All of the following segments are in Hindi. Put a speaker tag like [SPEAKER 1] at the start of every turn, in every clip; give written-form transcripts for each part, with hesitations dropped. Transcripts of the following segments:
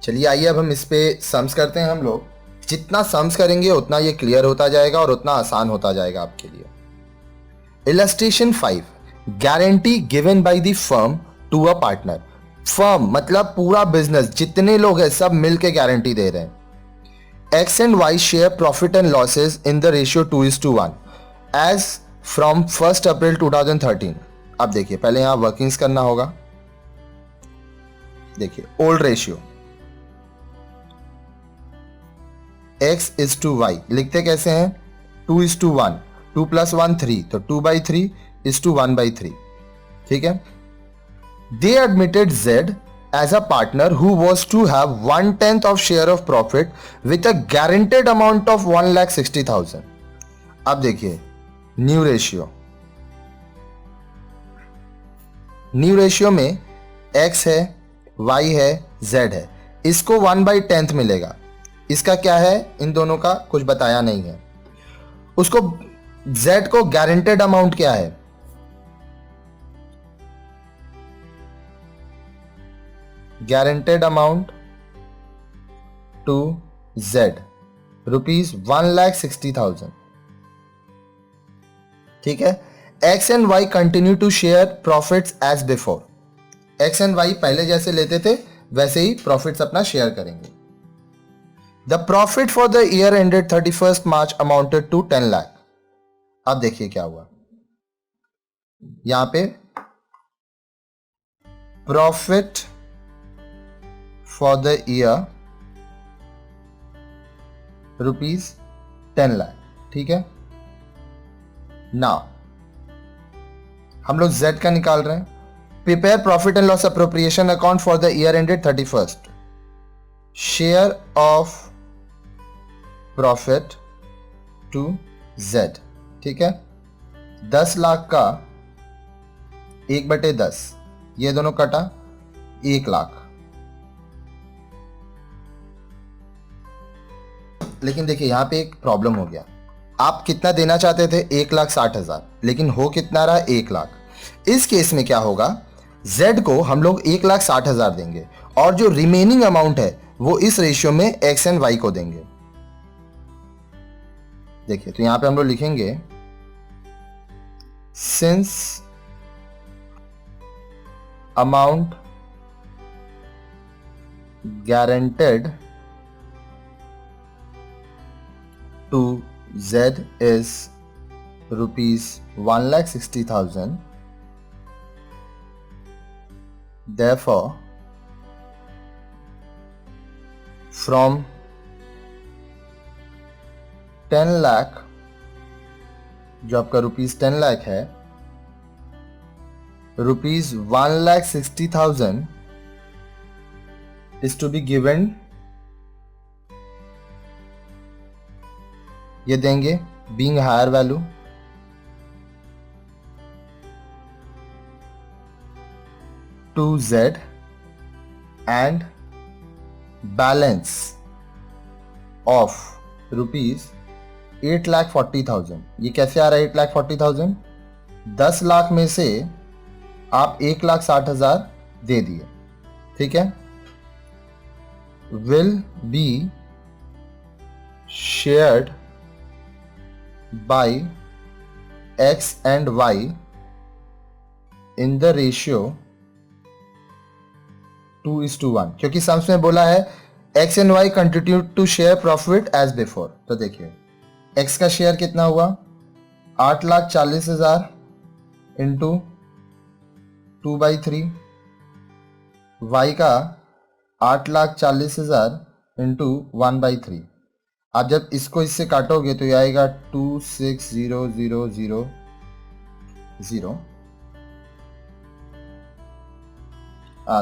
[SPEAKER 1] चलिए आइए अब हम इस पे सम्स करते हैं। हम लोग जितना सम्स करेंगे उतना ये क्लियर होता जाएगा और उतना आसान होता जाएगा आपके लिए। Illustration 5, guarantee given by the firm to a partner. Firm मतलब पूरा बिजनेस, जितने लोग हैं सब मिलके गारंटी दे रहे हैं। X and Y share profit and losses in the ratio 2:1 as from 1 April 2013। अब देखिए पहले यहां वर्किंग्स करना होगा। देखिए ओल्ड रेशियो x:y लिखते कैसे हैं? 2:1, 2 + 1 3, तो 2/3 = 1/3। ठीक है। They admitted Z as a partner who was to have 1/10 of share of profit with a guaranteed amount of 1,60,000। अब देखिए न्यू रेशियो में x है, y है, z है, इसको 1/10 मिलेगा। इसका क्या है? इन दोनों का कुछ बताया नहीं है। उसको z को गारंटेड अमाउंट क्या है? guaranteed amount to Z rupees 1,60,000। ठीक है। X and Y continue to share profits as before। X and Y पहले जैसे लेते थे वैसे ही प्रॉफिट्स अपना शेयर करेंगे। The profit for the year ended 31st March amounted to 10 lakh. अब देखिए क्या हुआ यहां पे, profit for the year rupees 10 lakh. ठीक है। नाउ हम लोग Z का निकाल रहे हैं। Prepare profit and loss appropriation account for the year ended 31st। Share of profit to Z। ठीक है। 10 लाख का 1/10, ये दोनों कटा 1 लाख। लेकिन देखिए यहां पे एक प्रॉब्लम हो गया। आप कितना देना चाहते थे? 1,60,000, लेकिन हो कितना रहा? 1 लाख। इस केस में क्या होगा? Z को हम लोग 1,60,000 देंगे और जो रिमेनिंग अमाउंट है वो इस रेशियो में X एंड Y को देंगे। देखिए तो यहां पे हम लोग लिखेंगे since amount guaranteed to Z is rupees 1,60,000, therefore from 10 lakh जो आपका रुपीज 10 लाख है, rupees 1,60,000 is to be given, ये देंगे being higher value to Z and balance of rupees 8,40,000। ये कैसे आ रहा है 8,40,000? 10 लाख में से आप 1,60,000 दे दिए। ठीक है। Will be shared by X and Y in the ratio 2:1, क्योंकि सम्स में बोला है X and Y continue to share profit as before। तो देखिए X का शेयर कितना हुआ? 8,40,000 इंटू 2/3, Y का 8,40,000 इंटू 1/3। आप जब इसको इससे काटोगे तो ये आएगा 26,000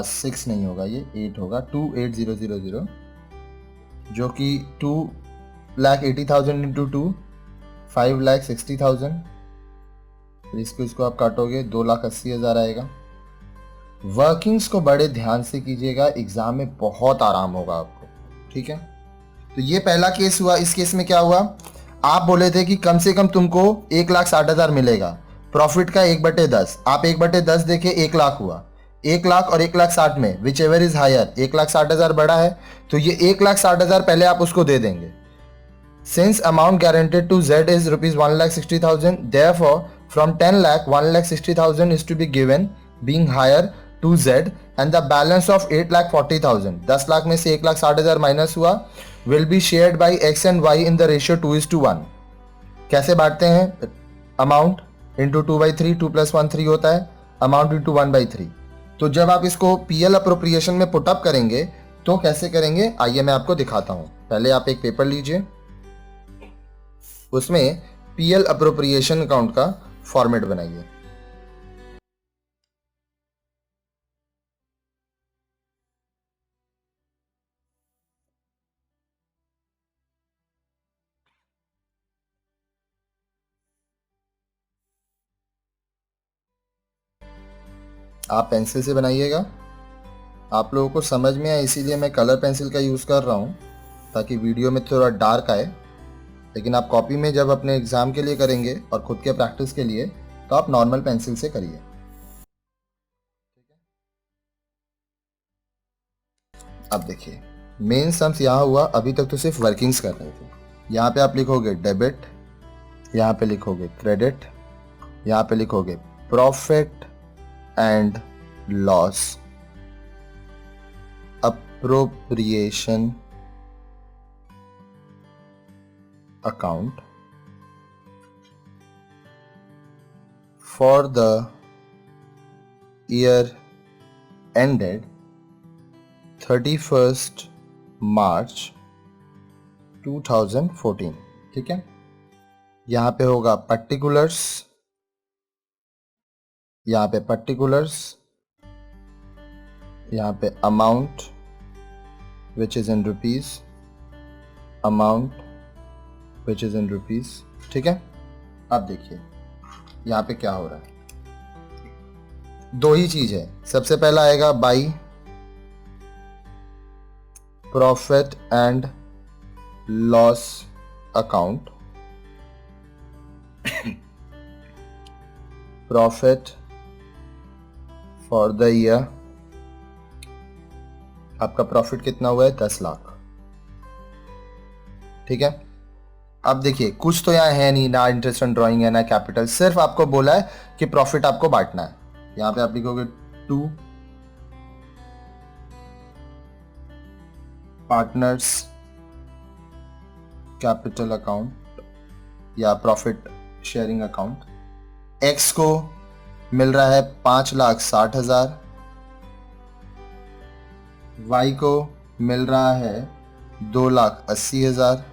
[SPEAKER 1] 6 नहीं होगा, ये 8 होगा, 28,000 जो कि 2,80,000 इंटू 2 5,60,000। इसको आप काटोगे 2,80,000 आएगा। वर्किंग्स को बड़े ध्यान से कीजिएगा, एग्जाम में बहुत आराम होगा आपको। ठीक है। तो ये पहला केस हुआ। इस केस में क्या हुआ? आप बोले थे कि कम से कम तुमको 1,60,000 मिलेगा, प्रॉफिट का 1/10, आप 1/10 देके 1 लाख हुआ। 1 लाख और 1,60,000 में विच एवर इज हायर, 1,60,000 बड़ा है तो ये 1,60,000 पहले आप उसको दे देंगे. Since amount guaranteed to Z is rupees 1,60,000, therefore from 10 lakh 1,60,000 is to be given being higher to Z and the balance of 8,40,000, 10 lakh में से 1,60,000 माइनस हुआ, will be shared by X and Y in the ratio 2:1. कैसे बांटते हैं? अमाउंट इंटू 2/3, 2 + 1 3 होता है, अमाउंट इंटू 1/3. तो जब आप इसको PL अप्रोप्रिएशन में पुटअप करेंगे तो कैसे करेंगे आइए मैं आपको दिखाता हूं. पहले आप एक पेपर लीजिए, उसमें PL अप्रोप्रिएशन अकाउंट का फॉर्मेट बनाइए. आप पेंसिल से बनाइएगा, आप लोगों को समझ में आए इसीलिए मैं कलर पेंसिल का यूज़ कर रहा हूँ ताकि वीडियो में थोड़ा डार्क आए, लेकिन आप कॉपी में जब अपने एग्ज़ाम के लिए करेंगे और खुद के प्रैक्टिस के लिए तो आप नॉर्मल पेंसिल से करिए. अब देखिए मेन सम्स यहाँ हुआ, अभी तक तो सिर्फ वर्किंग्स कर रहे थे. यहाँ पे आप लिखोगे डेबिट, यहाँ पे लिखोगे क्रेडिट, यहाँ पे लिखोगे profit and loss appropriation account for the year ended 31st March 2014. ठीक है, यहाँ पे होगा पर्टिकुलर्स, यहाँ पे पर्टिकुलर्स, यहाँ पे amount which is in rupees, amount which is in rupees. ठीक है, अब देखिए यहाँ पे क्या हो रहा है. दो ही चीज है, सबसे पहला आएगा by profit and loss account, profit for the year. आपका प्रॉफिट कितना हुआ है? 10 लाख. ठीक है, अब देखिए कुछ तो यहाँ है नहीं, ना इंटरेस्ट ऑन ड्राइंग है ना कैपिटल, सिर्फ आपको बोला है कि प्रॉफिट आपको बांटना है. यहाँ पे आप लिखोगे 2 पार्टनर्स कैपिटल अकाउंट या प्रॉफिट शेयरिंग अकाउंट. एक्स को मिल रहा है 5,60,000, वाई को मिल रहा है 2,80,000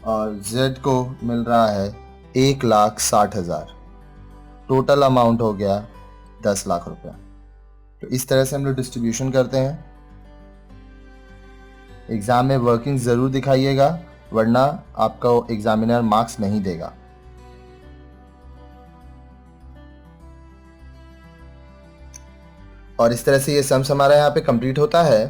[SPEAKER 1] और जेड को मिल रहा है 1,60,000. टोटल अमाउंट हो गया 10 लाख रुपया. तो इस तरह से हम लोग डिस्ट्रीब्यूशन करते हैं. एग्जाम में वर्किंग जरूर दिखाइएगा वरना आपका एग्जामिनर मार्क्स नहीं देगा. और इस तरह से ये सम्स हमारा यहाँ पे कंप्लीट होता है.